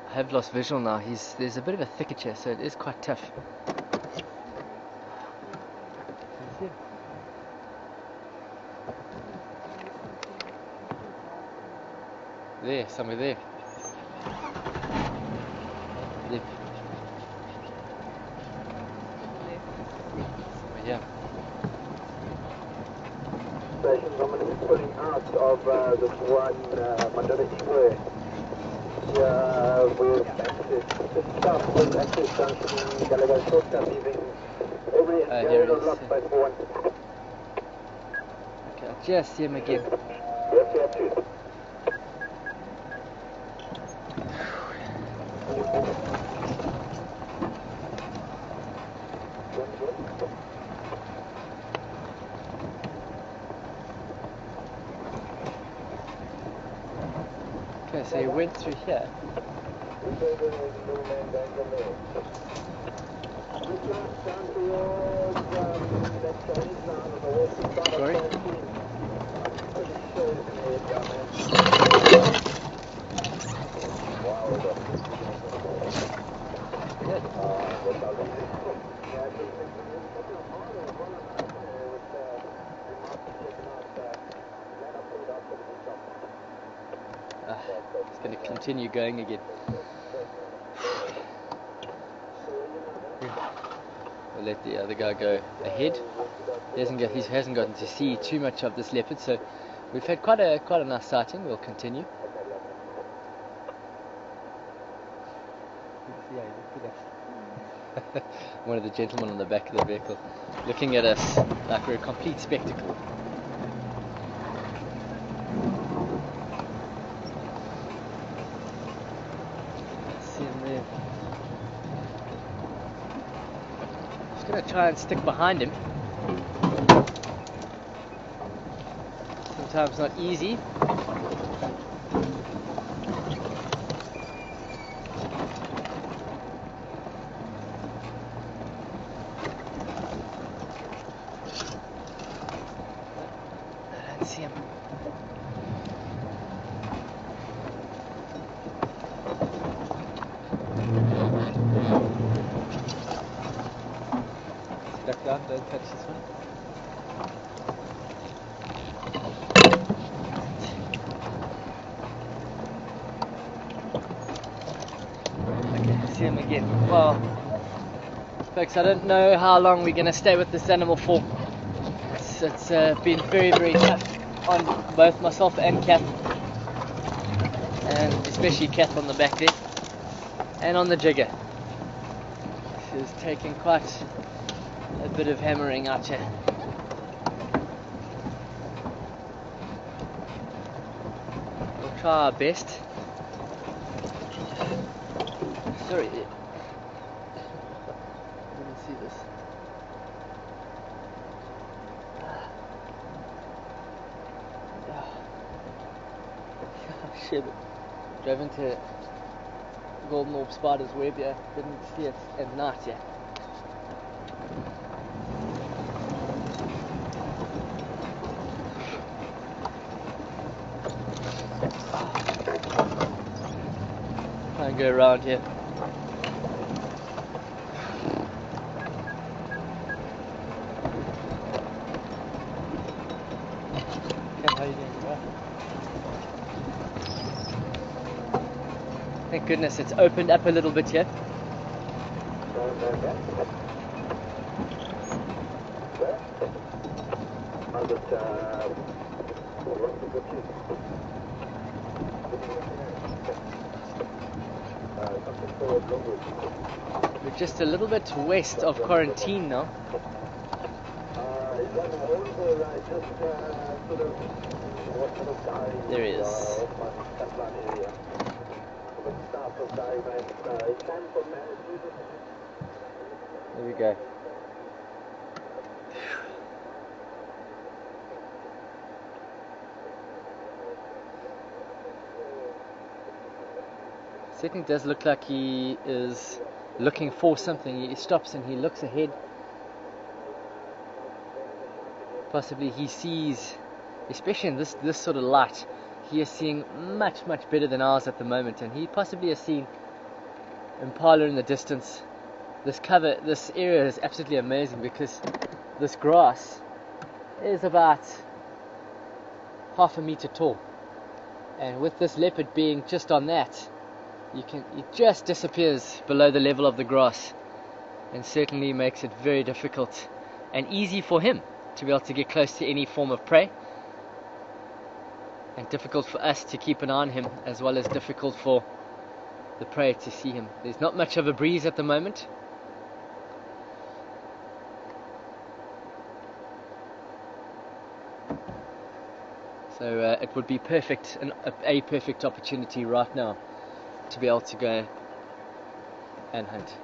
I have lost visual now. There's a bit of a thicket here, so it is quite tough. There, somewhere there. Left. Somewhere here. Station Herman is pulling out of this one majority way. With access to stop with access junction, Gallagher shortcut leaving every area locked by 4-1. Okay, I just see him again. Yes, you have to. Okay, so he went through here. Sorry? It's going to continue going again. We'll let the other guy go ahead. He hasn't gotten to see too much of this leopard, so we've had quite a nice sighting. We'll continue. One of the gentlemen on the back of the vehicle looking at us like we're a complete spectacle. See him there. Just gonna try and stick behind him. Sometimes not easy. See him. Duck down, don't touch this one. Okay, see him again. Well, folks, I don't know how long we're going to stay with this animal for. It's been very, very tough on both myself and Kath, and especially Kath on the back there, and on the jigger. She's taking quite a bit of hammering out here. We'll try our best. Sorry, let me see this. Shit, drove into Golden Orb Spider's web here, didn't see it at night yet. Try and go around here. Okay, how are you doing? Thank goodness it's opened up a little bit here. We're just a little bit west of quarantine now. There he is. There we go. Certainly does look like he is looking for something. He stops and he looks ahead. Possibly he sees, especially in this sort of light, he is seeing much better than ours at the moment, and he possibly has seen impala in the distance. This area is absolutely amazing because this grass is about half a meter tall, and with this leopard being just on that, it just disappears below the level of the grass, and certainly makes it very difficult and easy for him to be able to get close to any form of prey, and difficult for us to keep an eye on him, as well as difficult for the prey to see him. There's not much of a breeze at the moment, so it would be a perfect opportunity right now to be able to go and hunt.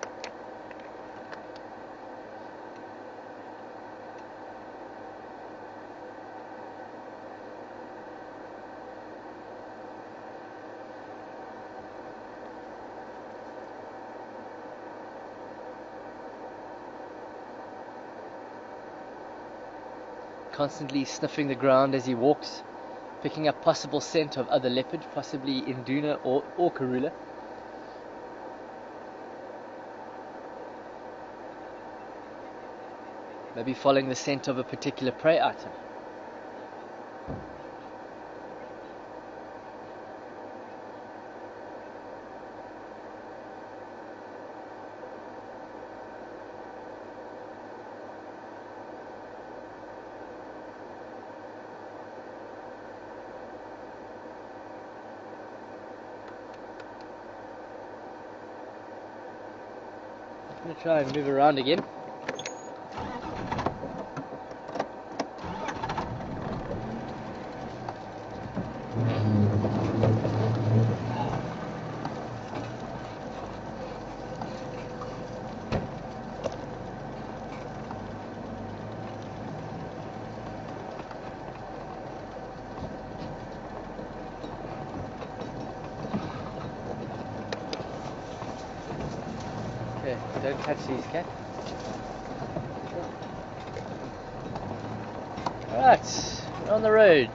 Constantly sniffing the ground as he walks, picking up possible scent of other leopard, possibly Induna or Karula. Maybe following the scent of a particular prey item. I'm going to try and move around again. Okay, don't touch these, Kath. Alright, we're on the road.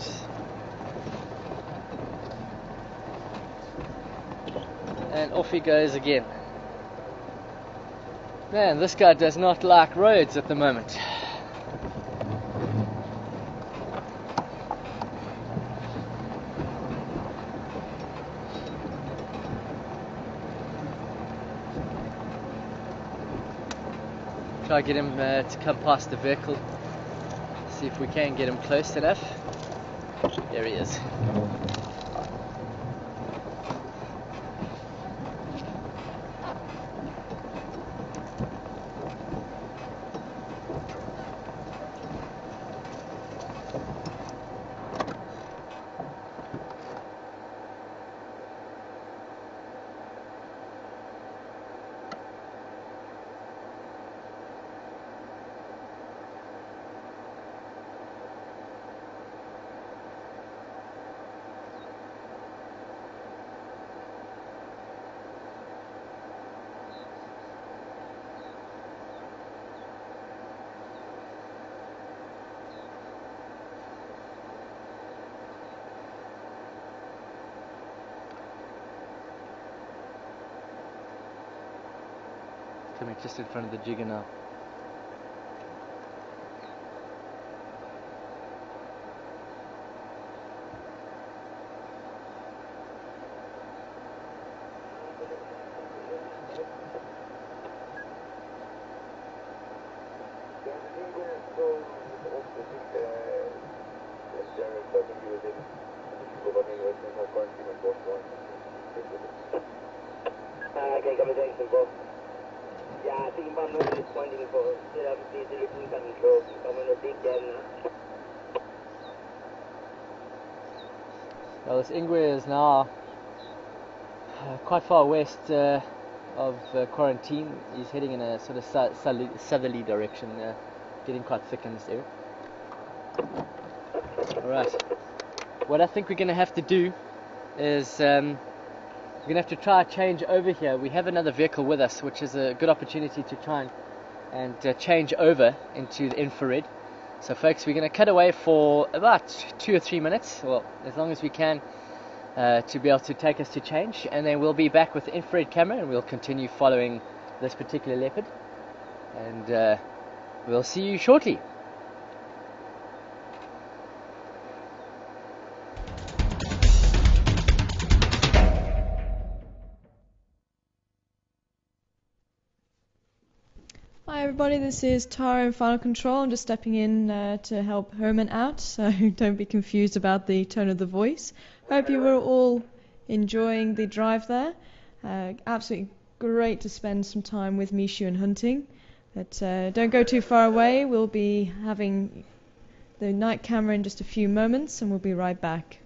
And off he goes again. Man, this guy does not like roads at the moment. Try to get him to come past the vehicle. See if we can get him close enough. There he is. Coming just in front of the jigger now. Okay, conversation, boss. Ja, ik zie een paar mensen pointing for Well, this Ingwe is now quite far west of quarantine. He's heading in a sort of southerly direction, getting quite thick in this area. Alright, what I think we're going to have to do is we're going to have to try to change over here. We have another vehicle with us, which is a good opportunity to try and change over into the infrared. So folks, we're going to cut away for about 2 or 3 minutes, well, as long as we can, to be able to take us to change, and then we'll be back with the infrared camera and we'll continue following this particular leopard, and we'll see you shortly. Hi everybody, this is Tara in Final Control. I'm just stepping in to help Herman out, so don't be confused about the tone of the voice. Hope you were all enjoying the drive there. Absolutely great to spend some time with Mishu and hunting. But don't go too far away. We'll be having the night camera in just a few moments and we'll be right back.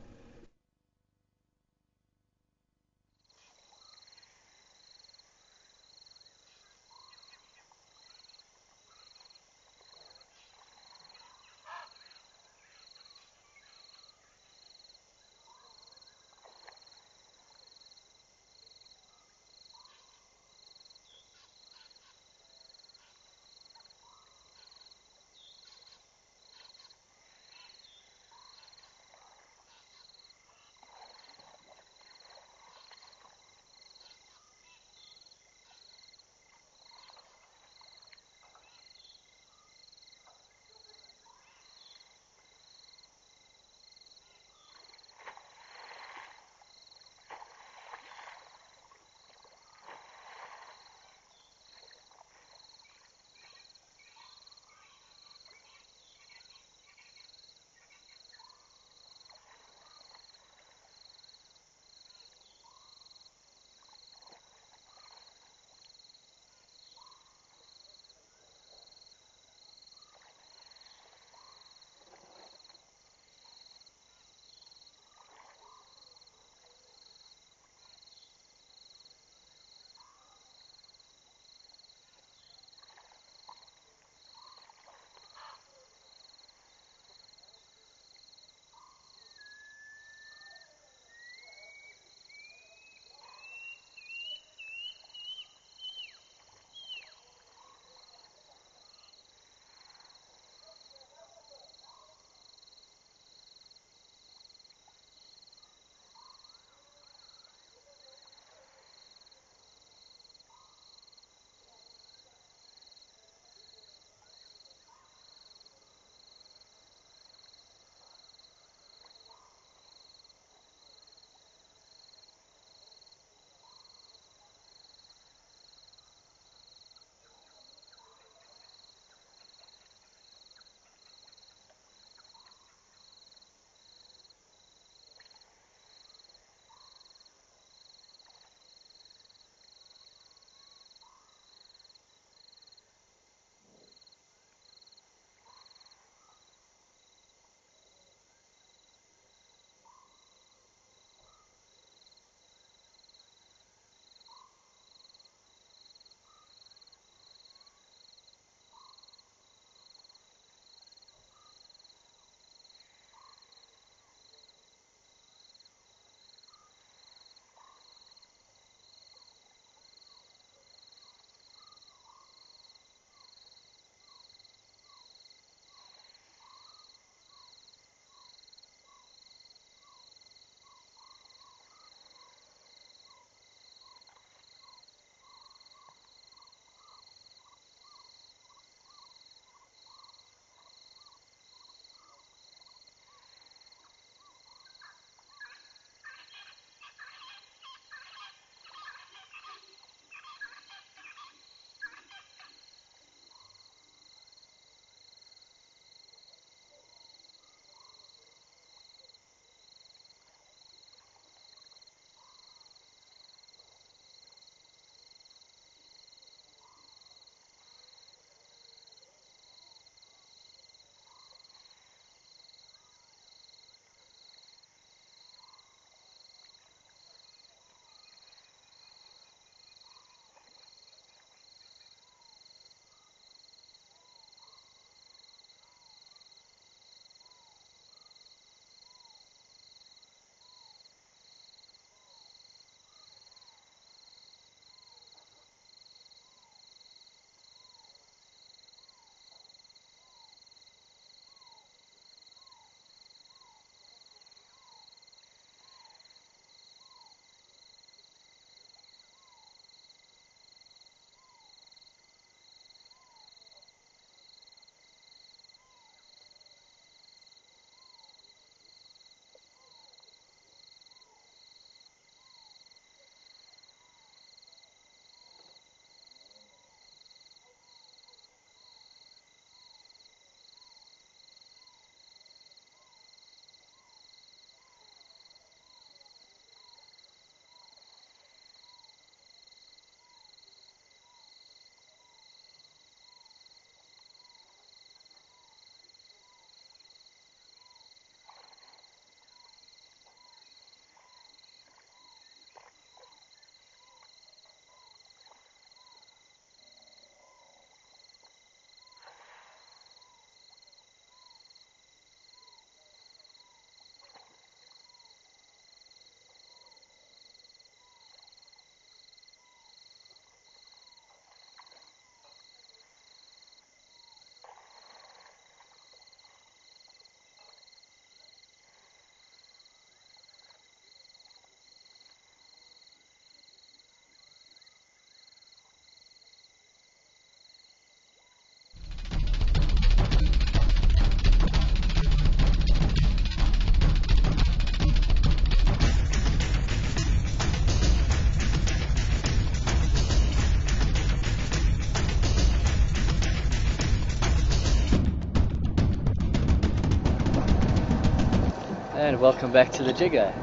And welcome back to the Jigger.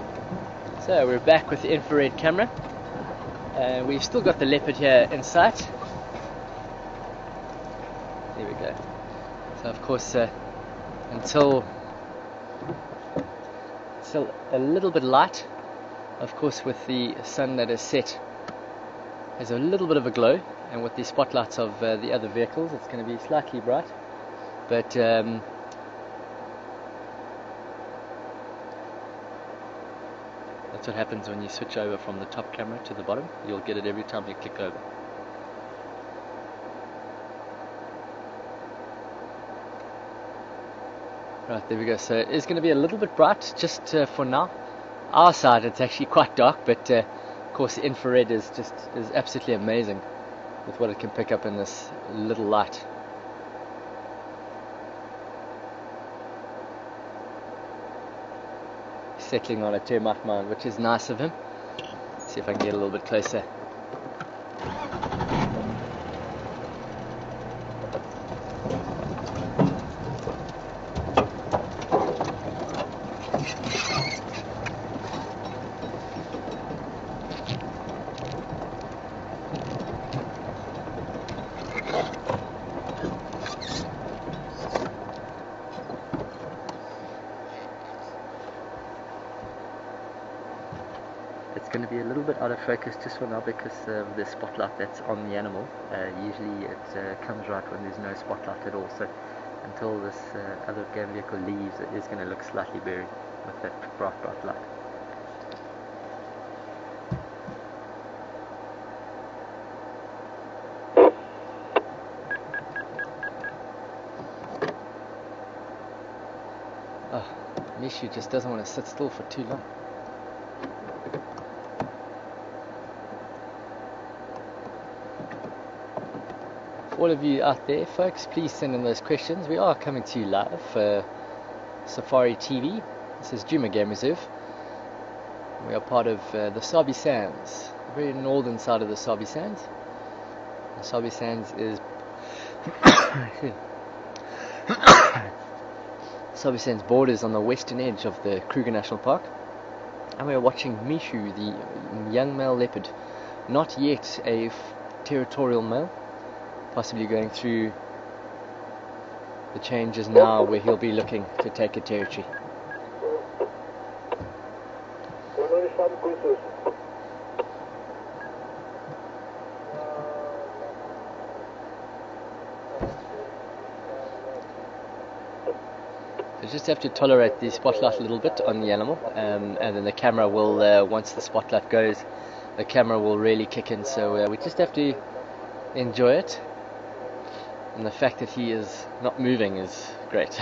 So we're back with the infrared camera. We've still got the leopard here in sight. There we go. So of course until still a little bit light, of course with the sun that is set, there's a little bit of a glow, and with the spotlights of the other vehicles it's going to be slightly bright, but that's what happens when you switch over from the top camera to the bottom. You'll get it every time you click over. Right, there we go. So it is going to be a little bit bright just for now. Our side it's actually quite dark, but of course the infrared is absolutely amazing with what it can pick up in this little light. Settling on a termite mound, which is nice of him. Let's see if I can get a little bit closer. It's going to be a little bit out of focus just for now because of the spotlight that's on the animal. Usually it comes right when there's no spotlight at all, so until this other game vehicle leaves it is going to look slightly blurry with that bright light. Oh, Mishu just doesn't want to sit still for too long. All of you out there, folks, please send in those questions. We are coming to you live for Safari TV. This is Djuma Game Reserve. We are part of the Sabi Sands, the very northern side of the Sabi Sands. The Sabi Sands is Sabi Sands borders on the western edge of the Kruger National Park, and we are watching Mishu, the young male leopard, not yet a territorial male. Possibly going through the changes now where he'll be looking to take a territory. So just have to tolerate the spotlight a little bit on the animal, and then the camera will, once the spotlight goes, the camera will really kick in, so we just have to enjoy it. And the fact that he is not moving is great.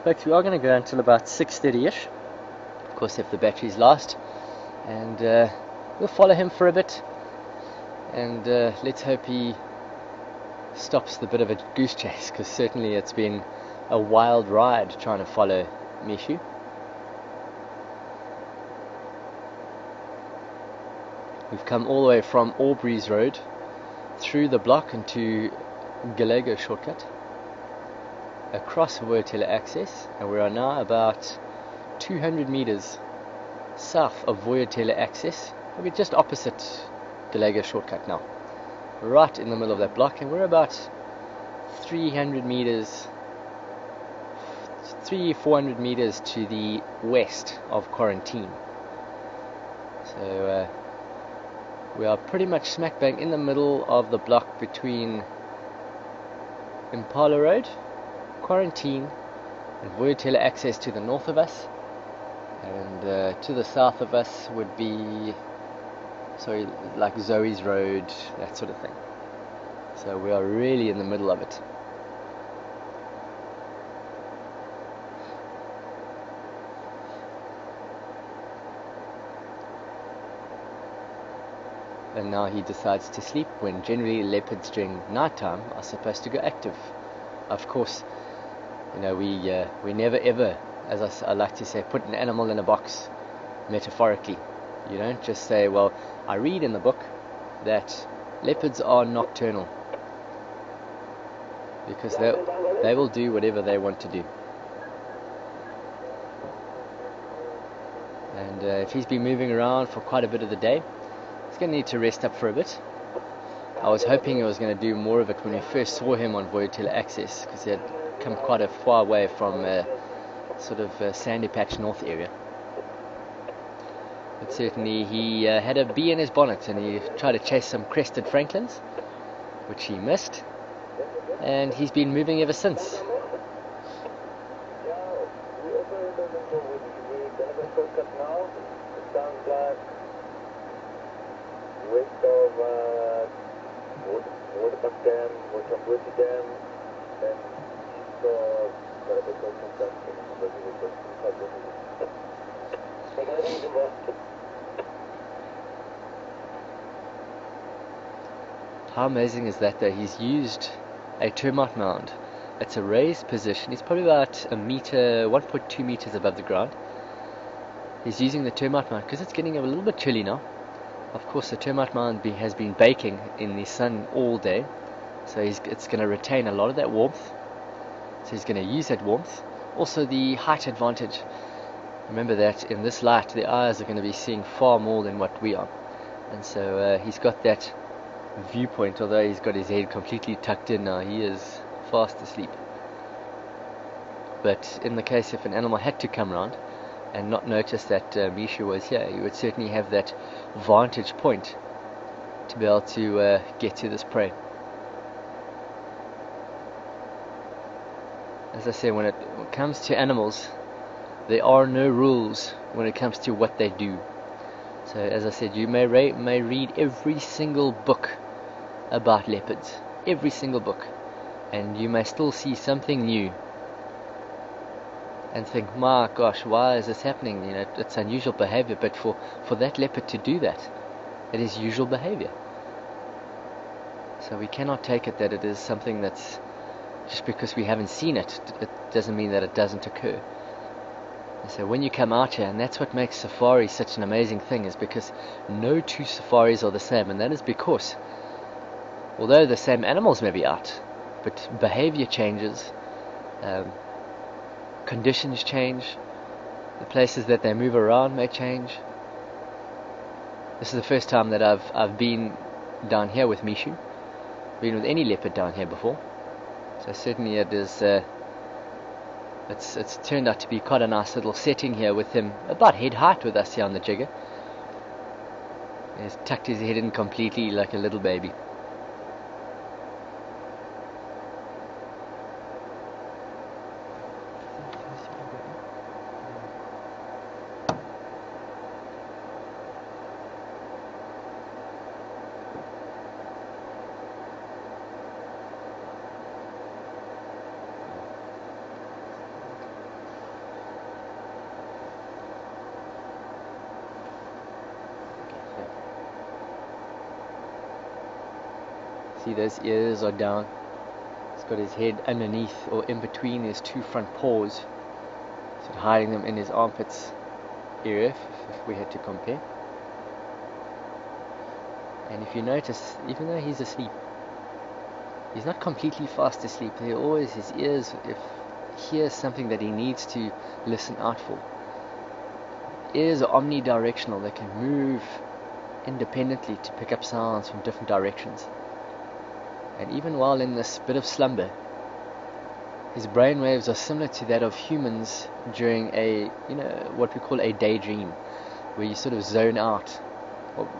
Folks, we are going to go until about 6:30ish. Of course, if the batteries last, and we'll follow him for a bit. And let's hope he stops the bit of a goose chase, because certainly it's been a wild ride trying to follow Mishu. We've come all the way from Aubrey's Road through the block into Gallego shortcut, across Voyatela access, and we are now about 200 meters south of Voyatela access. We're just opposite Gallego shortcut now, right in the middle of that block, and we're about 400 meters to the west of Quarantine. So we are pretty much smack bang in the middle of the block between Impala Road, Quarantine, and Voyatela access to the north of us, and to the south of us would be like Zoe's Road, that sort of thing. So we are really in the middle of it. And now he decides to sleep, when generally leopards during night time are supposed to go active. Of course, you know, we never ever, as I like to say, put an animal in a box, metaphorically. You don't just say, well, I read in the book that leopards are nocturnal, because they will do whatever they want to do. And if he's been moving around for quite a bit of the day, he's going to need to rest up for a bit. I was hoping he was going to do more of it when we first saw him on Voyatilla Access, because he had come quite a far way from sort of Sandy Patch North area. But certainly he had a bee in his bonnet, and he tried to chase some crested franklins, which he missed, and he's been moving ever since. How amazing is that though? He's used a termite mound. It's a raised position. He's probably about a meter, 1.2 meters above the ground. He's using the termite mound because it's getting a little bit chilly now. Of course, the termite mound has been baking in the sun all day, so it's going to retain a lot of that warmth. So he's going to use that warmth. Also, the height advantage. Remember that in this light, the eyes are going to be seeing far more than what we are, and so he's got that viewpoint. Although he's got his head completely tucked in now, he is fast asleep. But in the case if an animal had to come round and not notice that Misha was here, he would certainly have that vantage point to be able to get to this prey. As I say, when it comes to animals, there are no rules when it comes to what they do. So as I said, you may read every single book about leopards, every single book, and you may still see something new and think, my gosh, why is this happening? You know, it's unusual behavior. But for that leopard to do that, it is usual behavior. So we cannot take it that it is something that's just because we haven't seen it, it doesn't mean that it doesn't occur. And so when you come out here, and that's what makes safari such an amazing thing, is because no two safaris are the same. And that is because although the same animals may be out, but behavior changes, conditions change, the places that they move around may change. This is the first time that I've been down here with Mishu, been with any leopard down here before. So certainly it is. It's turned out to be quite a nice little setting here with him about head height with us here on the jigger. He's tucked his head in completely like a little baby. See, those ears are down. He's got his head underneath or in between his two front paws, so hiding them in his armpits area if we had to compare. And if you notice, even though he's asleep, he's not completely fast asleep. There always his ears, if he hears something that he needs to listen out for. Ears are omnidirectional. They can move independently to pick up sounds from different directions. And even while in this bit of slumber, his brain waves are similar to that of humans during what we call a daydream, where you sort of zone out.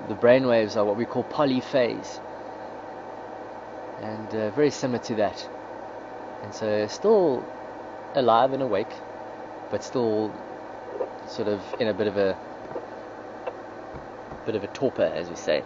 The brain waves are what we call polyphase, and very similar to that. And so still alive and awake, but still sort of in a bit of a torpor, as we say.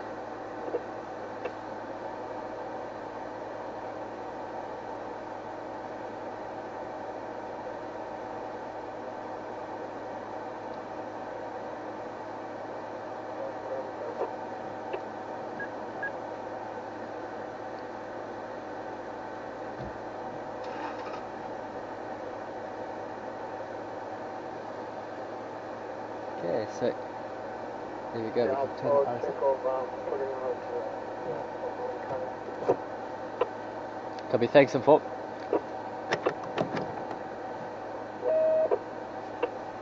Okay, so There we go. We Yeah, can turn I'll the iris check up. of putting out Copy. Thanks, and 4.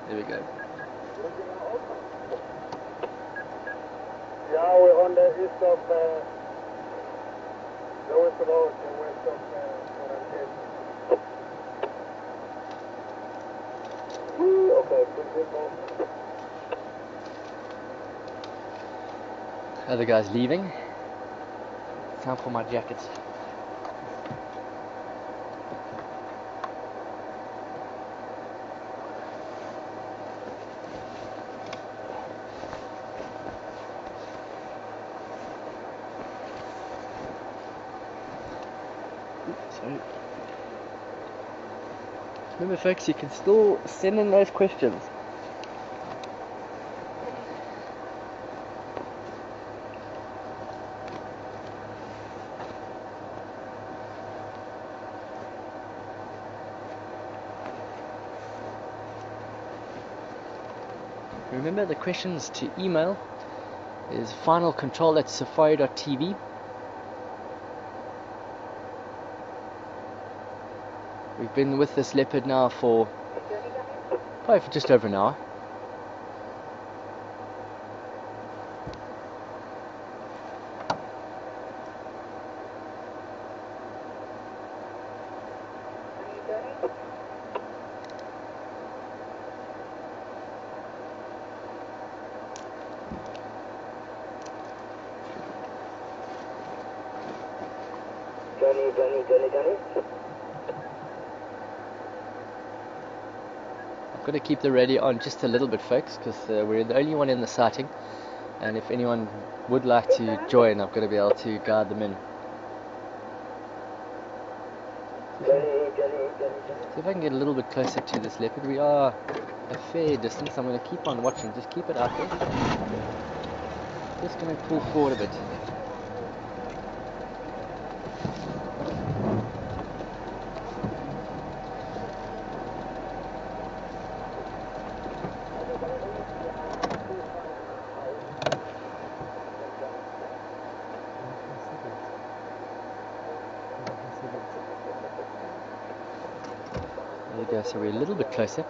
There we go. Yeah, we're on the east of the west of Old and west of okay, good people. Other guys leaving. Time for my jacket. Sorry. Remember, folks, you can still send in those questions. Remember, the questions to email is finalcontrol@safari.tv. We've been with this leopard now for probably for just over an hour. Johnny. I've got to keep the radio on just a little bit, folks, because we're the only one in the sighting, and if anyone would like to join, I've got to be able to guide them in. See if I can get a little bit closer to this leopard. We are a fair distance. I'm going to keep on watching. Just keep it out there. Just going to pull forward a bit. There we go, so we're a little bit closer.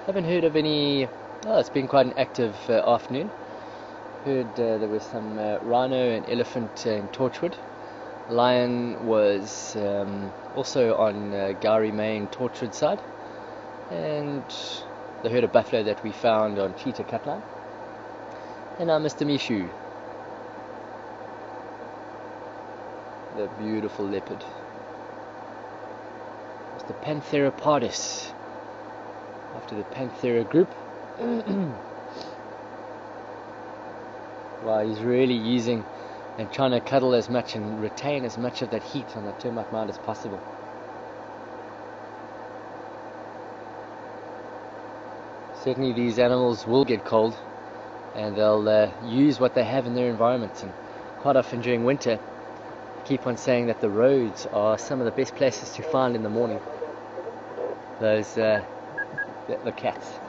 Haven't heard of any. Oh, it's been quite an active afternoon. Heard there was some rhino and elephant in Torchwood. Lion was also on Gowrie Main, Torchwood side, and the herd of buffalo that we found on Cheetah Cutline. And now Mr. Mishu, the beautiful leopard, Mr. Pantheropardus, after the Panthera group. Wow, he's really using and trying to cuddle as much and retain as much of that heat on the termite mound as possible. Certainly these animals will get cold, and they'll use what they have in their environments, and quite often during winter I keep on saying that the roads are some of the best places to find in the morning those the cats.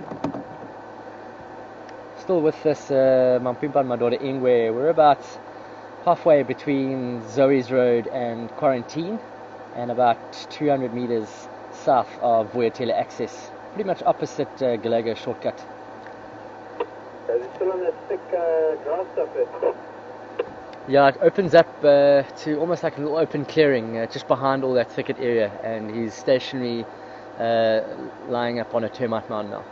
Still with this Mampimpa and my daughter Ingwe. We're about halfway between Zoe's Road and Quarantine, and about 200 meters south of Vuyatela Access, pretty much opposite Gallego shortcut. Is it still on that thick grass stuff there? Yeah, it opens up to almost like a little open clearing just behind all that thicket area, and he's stationary lying up on a termite mound now.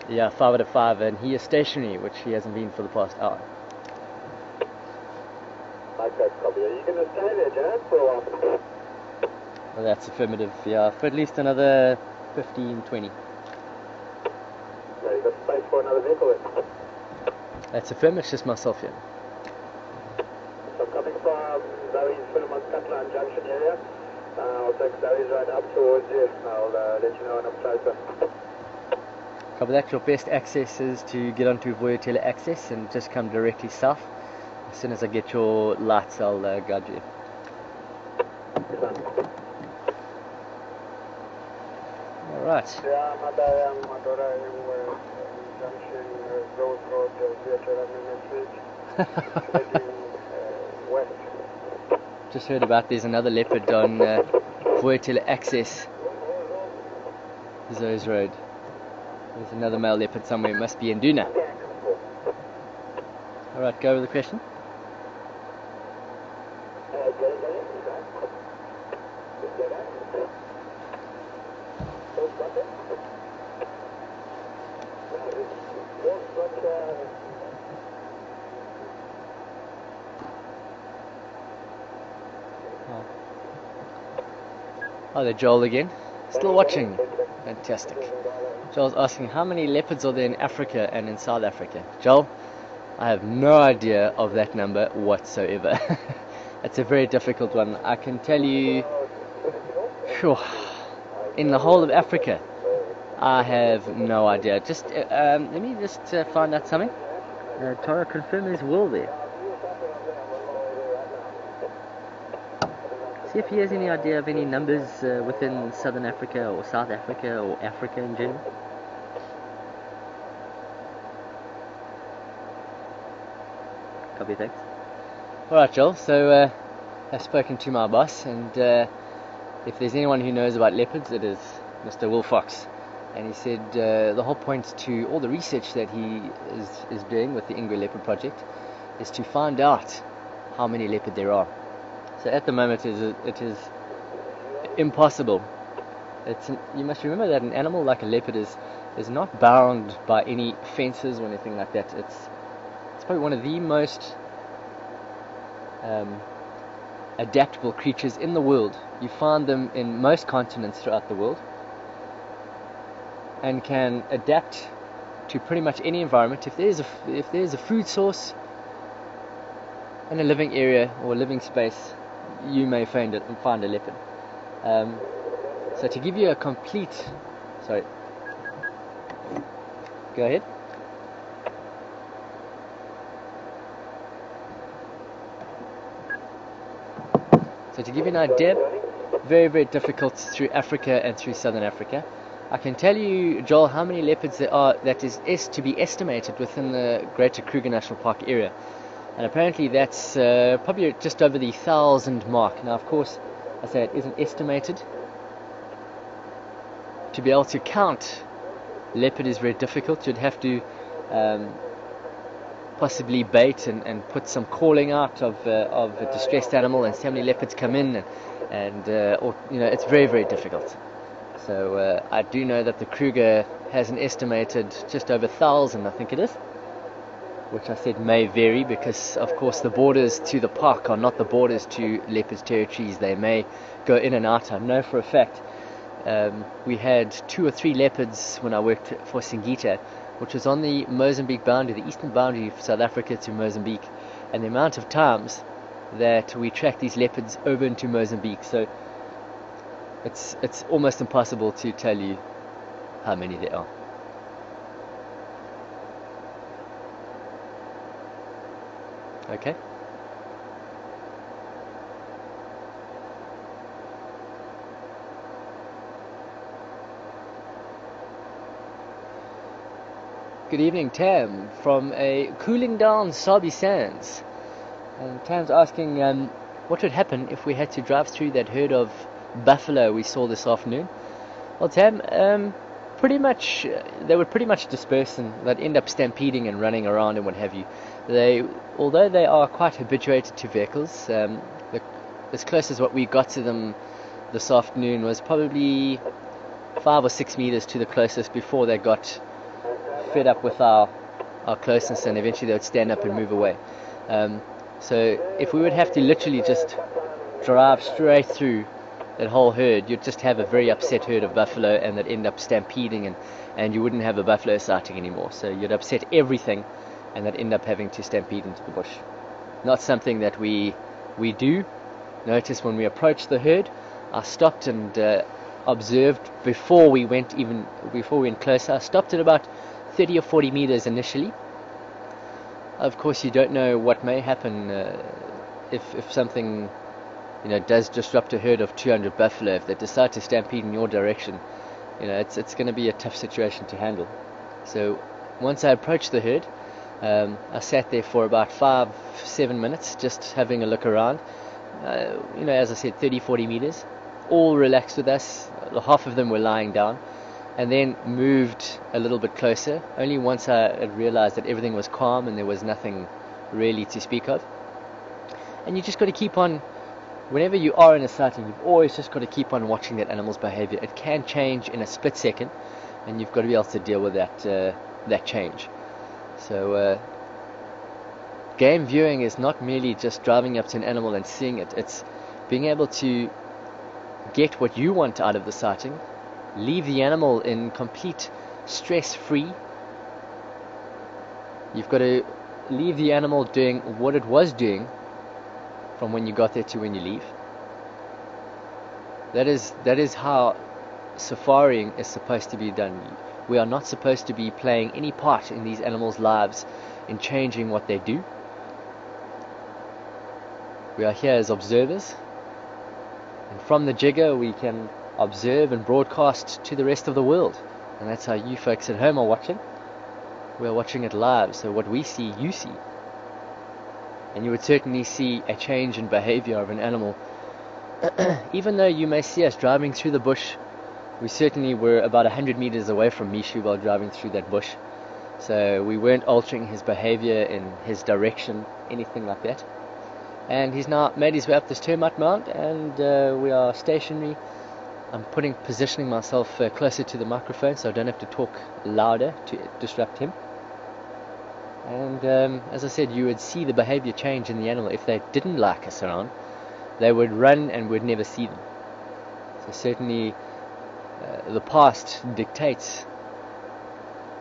Yeah, 5 out of 5, and he is stationary, which he hasn't been for the past hour. Like that, copy. Are you going to stay there, Jared, for a while? Well, that's affirmative, yeah, for at least another 15, 20. Yeah, you got space for another vehicle then? That's affirmative, just myself here. So I'm coming from Zoe's Philemon's Cutline Junction here. that is right up towards you. I'll let you know when I'm closer. Copy that. Your best access is to get onto Voyatele access and just come directly south. As soon as I get your lights, I'll guide you. Alright. Yeah, Madora, junction, Rose Road, heading west. Just heard about there's another leopard on Voyatele access. Zoes Road. There's another male leopard somewhere. It must be in Duna. Alright, go with the question. Oh, there Joel again. Still watching. Fantastic. Joel's asking how many leopards are there in Africa and in South Africa. Joel, I have no idea of that number whatsoever. It's a very difficult one. I can tell you, in the whole of Africa, I have no idea. Just let me just find out something. Tara, confirm there's Will there. See if he has any idea of any numbers within Southern Africa or South Africa or Africa in general. Copy, thanks. Alright, Joel, so I've spoken to my boss, and if there's anyone who knows about leopards, it is Mr. Will Fox. And he said the whole point to all the research that he is doing with the Ingwe Leopard Project is to find out how many leopard there are. So at the moment it is impossible. You must remember that an animal like a leopard is not bound by any fences or anything like that. It's probably one of the most adaptable creatures in the world. You find them in most continents throughout the world and can adapt to pretty much any environment. If there's a food source in a living area or a living space, you may find a leopard. So to give you a complete, sorry, go ahead. So to give you an idea, very, very difficult through Africa and through Southern Africa. I can tell you, Joel, how many leopards there are that is to be estimated within the Greater Kruger National Park area. And apparently that's probably just over the 1,000 mark. Now, of course, I say it isn't estimated. To be able to count leopard is very difficult. You'd have to possibly bait and put some calling out of a distressed animal and see how many leopards come in, or it's very, very difficult. So I do know that the Kruger has an estimated just over 1,000, I think it is, which I said may vary because, of course, the borders to the park are not the borders to leopards' territories. They may go in and out. I know for a fact we had 2 or 3 leopards when I worked for Singita, which was on the Mozambique boundary, the eastern boundary of South Africa to Mozambique, and the amount of times that we tracked these leopards over into Mozambique. So it's almost impossible to tell you how many there are. Okay. Good evening, Tam, from a cooling down Sabi Sands. And Tam's asking what would happen if we had to drive through that herd of buffalo we saw this afternoon. Well, Tam, pretty much they would pretty much disperse and they'd end up stampeding and running around and what have you. Although they are quite habituated to vehicles, as close as what we got to them this afternoon was probably 5 or 6 meters to the closest before they got fed up with our closeness, and eventually they would stand up and move away. So if we would have to literally just drive straight through that whole herd, you'd just have a very upset herd of buffalo, and they'd end up stampeding, and you wouldn't have a buffalo sighting anymore. So you'd upset everything, and they'd end up having to stampede into the bush. Not something that we do notice when we approach the herd, I stopped and observed before we went closer. I stopped at about 30 or 40 meters initially. Of course, you don't know what may happen if something does disrupt a herd of 200 buffalo. If they decide to stampede in your direction, it's going to be a tough situation to handle. So once I approached the herd, I sat there for about 5-7 minutes just having a look around. As I said, 30-40 meters, all relaxed with us. Half of them were lying down, and then moved a little bit closer, only once I had realized that everything was calm and there was nothing really to speak of. And you just got to keep on, whenever you are in a sighting, you've always just got to keep on watching that animal's behavior. It can change in a split second, and you've got to be able to deal with that change. So game viewing is not merely just driving up to an animal and seeing it. It's being able to get what you want out of the sighting, leave the animal in complete stress-free. You've got to leave the animal doing what it was doing from when you got there to when you leave. That is how safaring is supposed to be done. We are not supposed to be playing any part in these animals' lives in changing what they do. We are here as observers, and from the jigger we can observe and broadcast to the rest of the world. And that's how you folks at home are watching. We are watching it live, so what we see, you see. And you would certainly see a change in behavior of an animal. Even though you may see us driving through the bush, we certainly were about 100 meters away from Mishu while driving through that bush. So we weren't altering his behavior in his direction, anything like that. And he's now made his way up this termite mound, and we are stationary. I'm positioning myself closer to the microphone so I don't have to talk louder to disrupt him. And as I said, you would see the behavior change in the animal. If they didn't like us around, they would run and we'd never see them. So certainly the past dictates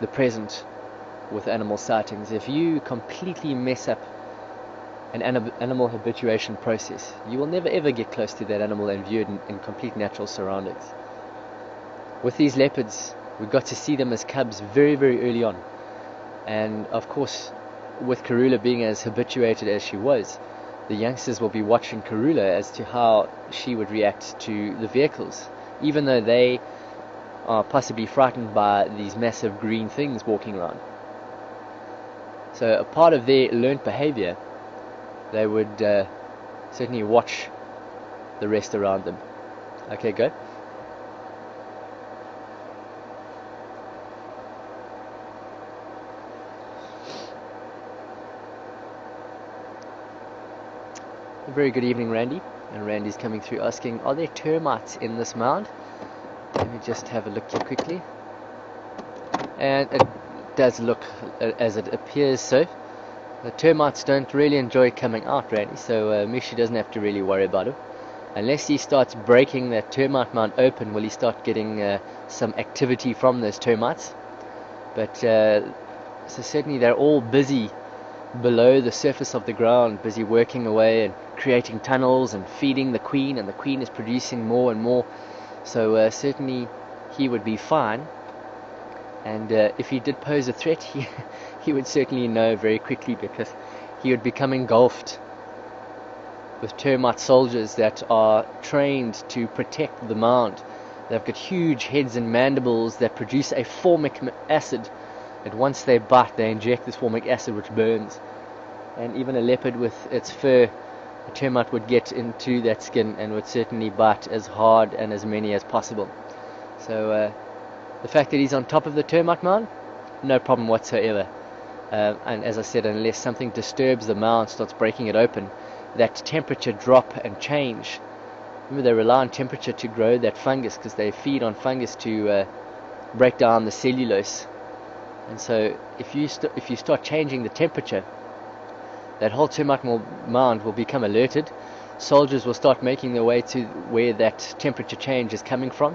the present with animal sightings. If you completely mess up an animal habituation process, you will never ever get close to that animal and view it in complete natural surroundings. With these leopards, we got to see them as cubs very, very early on. And of course, with Karula being as habituated as she was, the youngsters will be watching Karula as to how she would react to the vehicles, even though they are possibly frightened by these massive green things walking around. So a part of their learnt behavior, they would certainly watch the rest around them. Okay, go. A very good evening, Randy. And Randy's coming through asking, are there termites in this mound? Let me just have a look here quickly. And it does look as it appears so. The termites don't really enjoy coming out, Randy, so Mishi doesn't have to really worry about it. Unless he starts breaking that termite mound open, will he start getting some activity from those termites. But so certainly they're all busy below the surface of the ground, busy working away and creating tunnels and feeding the queen, and the queen is producing more and more. So certainly he would be fine. And if he did pose a threat, he would certainly know very quickly, because he would become engulfed with termite soldiers that are trained to protect the mound. They've got huge heads and mandibles that produce a formic acid, and once they bite, they inject this formic acid which burns. And even a leopard with its fur, a termite would get into that skin and would certainly bite as hard and as many as possible. So the fact that he's on top of the termite mound, no problem whatsoever. And as I said, unless something disturbs the mound, starts breaking it open, that temperature drop and change. Remember, they rely on temperature to grow that fungus, because they feed on fungus to break down the cellulose. And so if you start changing the temperature, that whole termite mound will become alerted. Soldiers will start making their way to where that temperature change is coming from,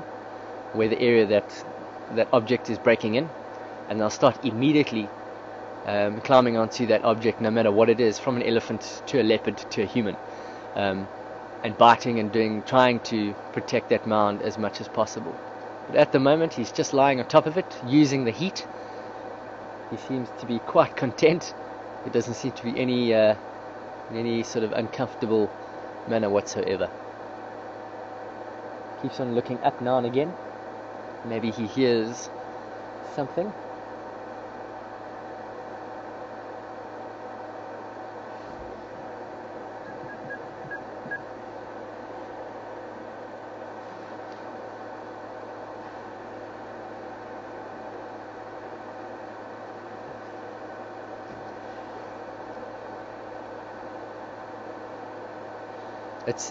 where the area that object is breaking in, and they'll start immediately climbing onto that object, no matter what it is, from an elephant to a leopard to a human. and biting and trying to protect that mound as much as possible. But at the moment he's just lying on top of it, using the heat. He seems to be quite content. There doesn't seem to be any sort of uncomfortable manner whatsoever. Keeps on looking up now and again. Maybe he hears something.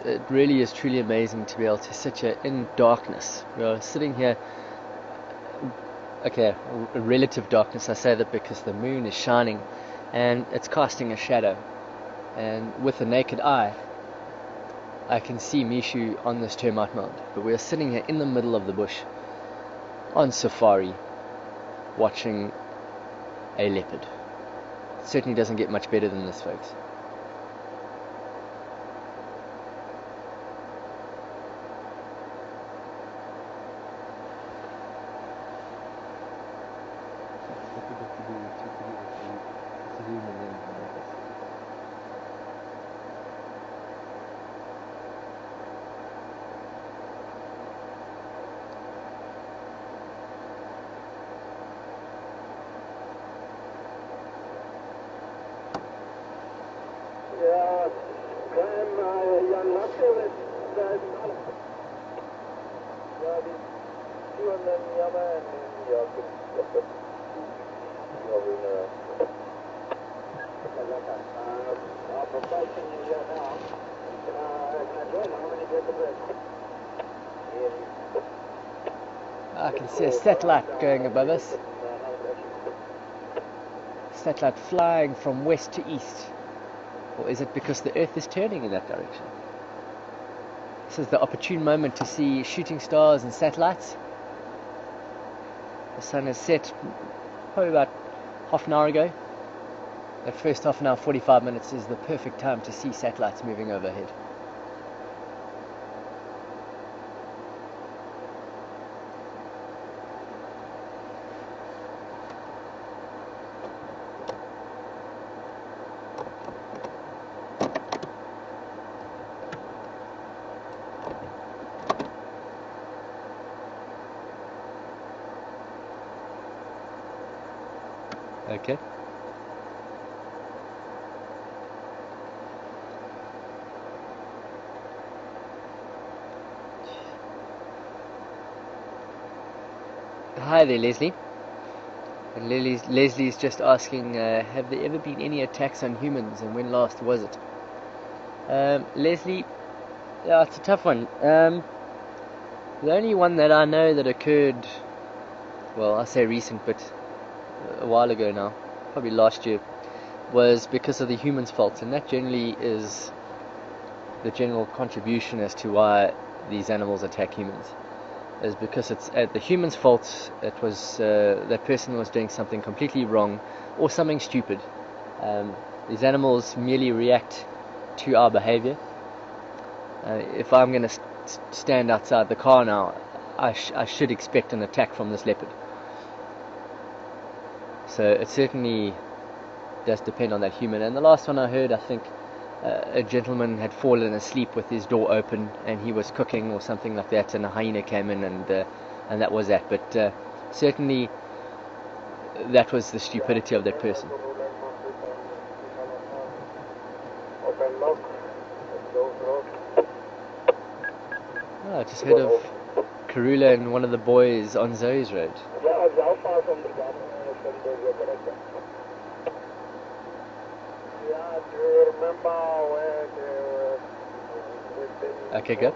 It really is truly amazing to be able to sit here in darkness. We're sitting here, okay, relative darkness. I say that because the moon is shining and it's casting a shadow. And with the naked eye, I can see Mishu on this termite mound. But we're sitting here in the middle of the bush on safari watching a leopard. It certainly doesn't get much better than this, folks. I can see a satellite going above us. Satellite flying from west to east. Or is it because the Earth is turning in that direction? This is the opportune moment to see shooting stars and satellites. The sun has set probably about half an hour ago. The first half an hour, 45 minutes is the perfect time to see satellites moving overhead. Okay. Hi there, Leslie. And Leslie's just asking, have there ever been any attacks on humans, and when last was it? Leslie, yeah, it's a tough one. The only one that I know that occurred, well, I say recent, but a while ago now, probably last year, was because of the human's fault, and that generally is the general contribution as to why these animals attack humans, is because it's at the human's fault. It was that person was doing something completely wrong or something stupid. These animals merely react to our behavior. If I'm going to stand outside the car now, I should expect an attack from this leopard. So it certainly does depend on that human. And the last one I heard, I think a gentleman had fallen asleep with his door open and he was cooking or something like that, and a hyena came in and that was that. But certainly that was the stupidity of that person. Oh, I just heard of Karula and one of the boys on Zoe's road. Okay, good.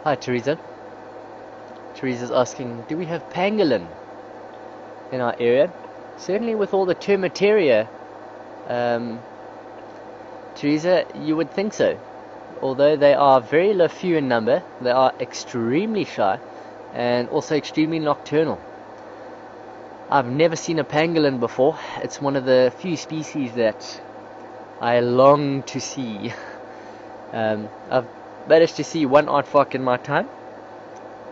Hi, Teresa. Teresa's asking, do we have pangolin in our area? Certainly with all the termitaria, Teresa, you would think so. Although they are very few in number, they are extremely shy and also extremely nocturnal. I've never seen a pangolin before. It's one of the few species that I long to see. I've managed to see one aardvark in my time,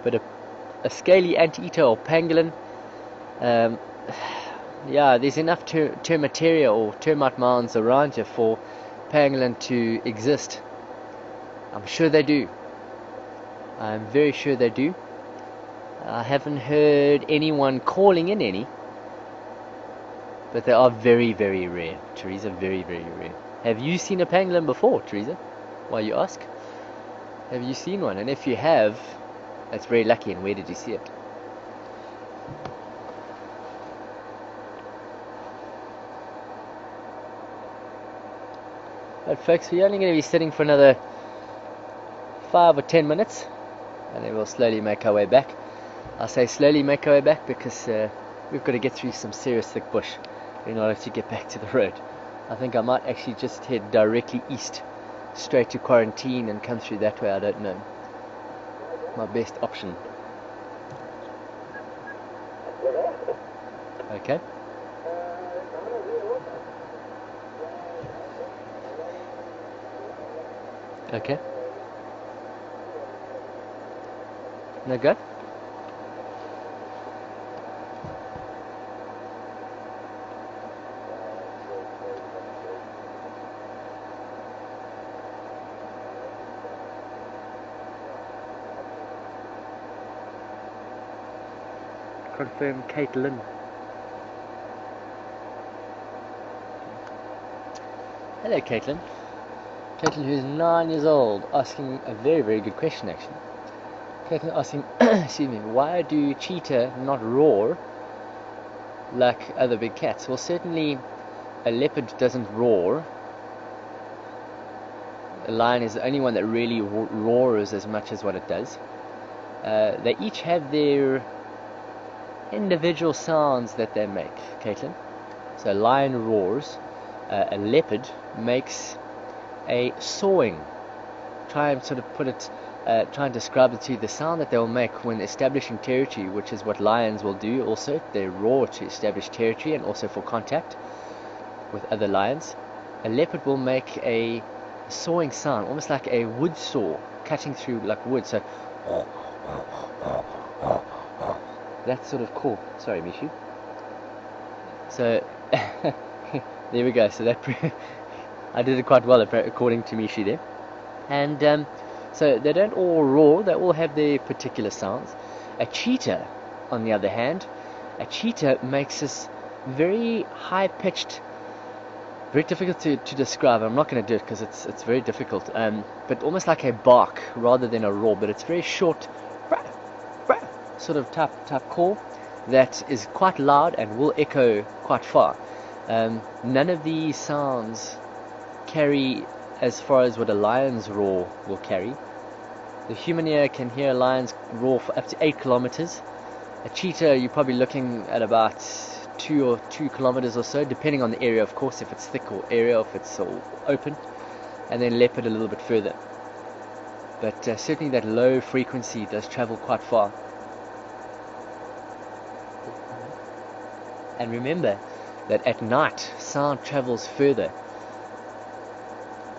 but a scaly anteater or pangolin, yeah, there's enough termitaria or termite mounds around here for pangolin to exist. I'm sure they do. I'm very sure they do. I haven't heard anyone calling in any, but they are very, very rare, Teresa, very, very rare. Have you seen a pangolin before, Teresa? Why you ask? Have you seen one? And if you have, that's very lucky, and where did you see it? But folks, we're only going to be sitting for another 5 or 10 minutes, and then we'll slowly make our way back. I say slowly make our way back because we've got to get through some serious thick bush in order to get back to the road. I think I might actually just head directly east, straight to quarantine and come through that way. I don't know. My best option. Okay. Okay. No go? Confirm Caitlin. Hello Caitlin. Caitlin, who's 9 years old, asking a very, very good question actually. Caitlin asking, excuse me, why do cheetah not roar like other big cats? Well, certainly a leopard doesn't roar. A lion is the only one that really roars as much as what it does. They each have their individual sounds that they make, Caitlin. So a lion roars, a leopard makes a sawing. Try and sort of put it, try and describe it to you, the sound that they'll make when establishing territory, which is what lions will do also. They roar to establish territory and also for contact with other lions. A leopard will make a sawing sound, almost like a wood saw cutting through like wood. So that's sort of cool. Sorry, Mishu. So there we go. So that I did it quite well according to Mishu there. And so they don't all roar. They all have their particular sounds. A cheetah, on the other hand, a cheetah makes this very high-pitched, very difficult to describe. I'm not going to do it because it's very difficult. But almost like a bark rather than a roar. But it's very short, sort of type call that is quite loud and will echo quite far. None of these sounds carry as far as what a lion's roar will carry. The human ear can hear a lion's roar for up to 8 kilometers. A cheetah, you're probably looking at about 2 kilometers or so, depending on the area, of course, if it's thick or area, if it's all open. And then leopard a little bit further. But certainly that low frequency does travel quite far. And remember that at night sound travels further,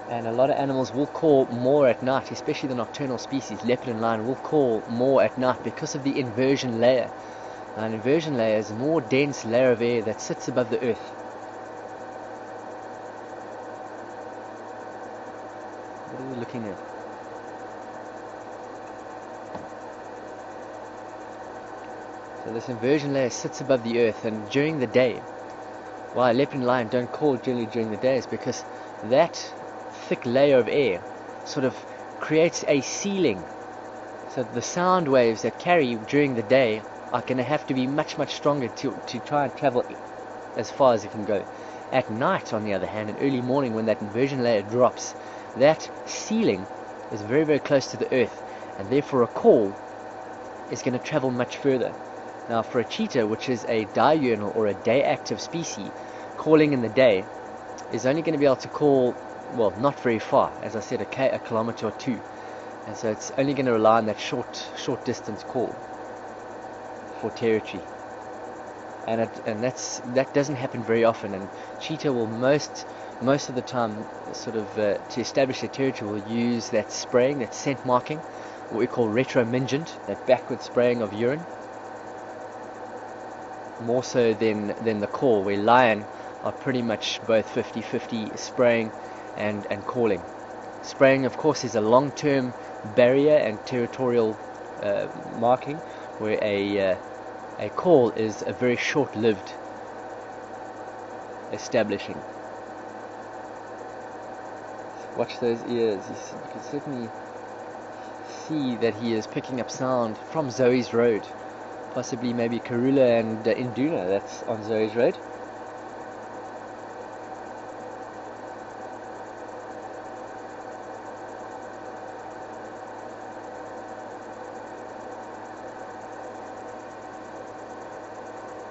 and a lot of animals will call more at night, especially the nocturnal species. Leopard and lion will call more at night because of the inversion layer. An inversion layer is a more dense layer of air that sits above the earth. What are we looking at? So this inversion layer sits above the earth, and during the day, why leopard and lion don't call generally during the day is because that thick layer of air sort of creates a ceiling. So the sound waves that carry during the day are going to have to be much stronger to try and travel as far as it can go. At night, on the other hand, in early morning, when that inversion layer drops, that ceiling is very, very close to the earth, and therefore a call is going to travel much further. Now for a cheetah, which is a diurnal or a day active species, calling in the day is only going to be able to call, well, not very far, as I said, a kilometer or 2, and so it's only going to rely on that short distance call for territory. and that doesn't happen very often. And cheetah will most of the time, sort of to establish their territory, will use that spraying, that scent marking, what we call retromingent, that backward spraying of urine, more so than the call, where lion are pretty much both 50-50 spraying and calling. Spraying, of course, is a long-term barrier and territorial marking, where a call is a very short-lived establishing. Watch those ears. You can certainly see that he is picking up sound from Zoe's road, possibly maybe Karula and Induna. That's on Zoe's road.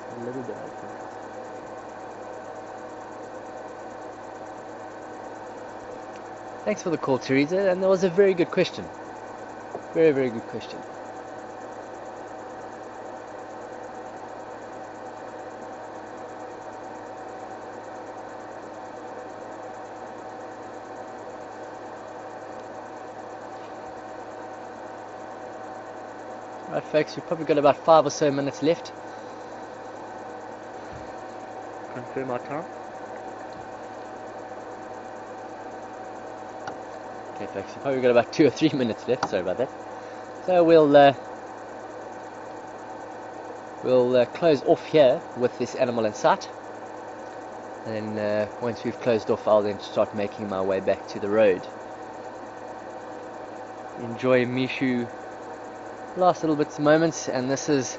A little bit, I think. Thanks for the call, Teresa, and that was a very good question. Very, very good question. Right, folks, we've probably got about 5 or so minutes left. Confirm our time. Okay, folks, we've probably got about 2 or 3 minutes left. Sorry about that. So we'll close off here with this animal in sight, and then once we've closed off, I'll then start making my way back to the road. Enjoy Mishu last little bits of moments, and this is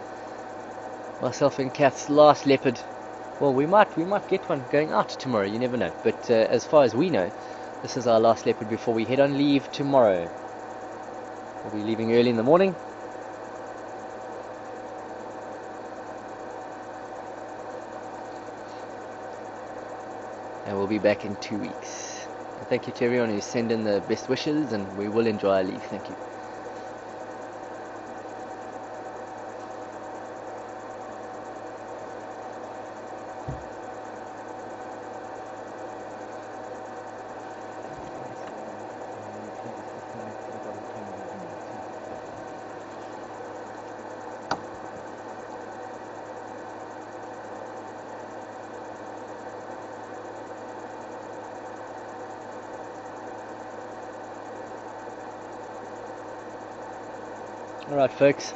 myself and Kath's last leopard. Well, we might get one going out tomorrow, you never know, but as far as we know, this is our last leopard before we head on leave tomorrow. We'll be leaving early in the morning. And we'll be back in 2 weeks. And thank you to everyone who sent in the best wishes, and we will enjoy our leave. Thank you. Alright, folks,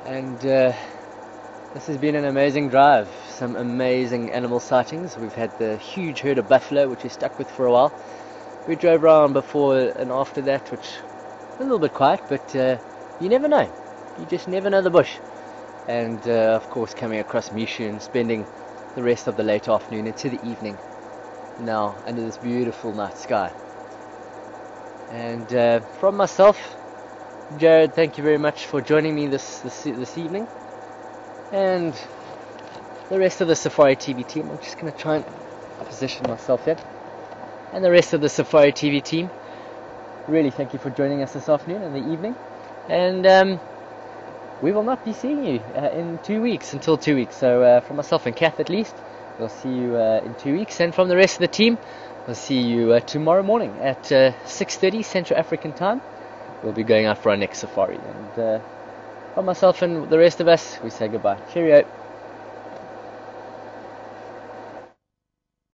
and this has been an amazing drive. Some amazing animal sightings. We've had the huge herd of buffalo, which we stuck with for a while. We drove around before and after that, which was a little bit quiet, but you never know. You just never know the bush. And of course, coming across Mishu and spending the rest of the late afternoon into the evening now under this beautiful night sky. And from myself, Jared, thank you very much for joining me this evening, and the rest of the Safari TV team. I'm just going to try and position myself here, and the rest of the Safari TV team, really thank you for joining us this afternoon and the evening, and we will not be seeing you in 2 weeks, until 2 weeks, so from myself and Kath at least, we'll see you in 2 weeks, and from the rest of the team, we'll see you tomorrow morning at 6:30 Central African time. We'll be going out for our next safari, and from myself and the rest of us, we say goodbye. Cheerio.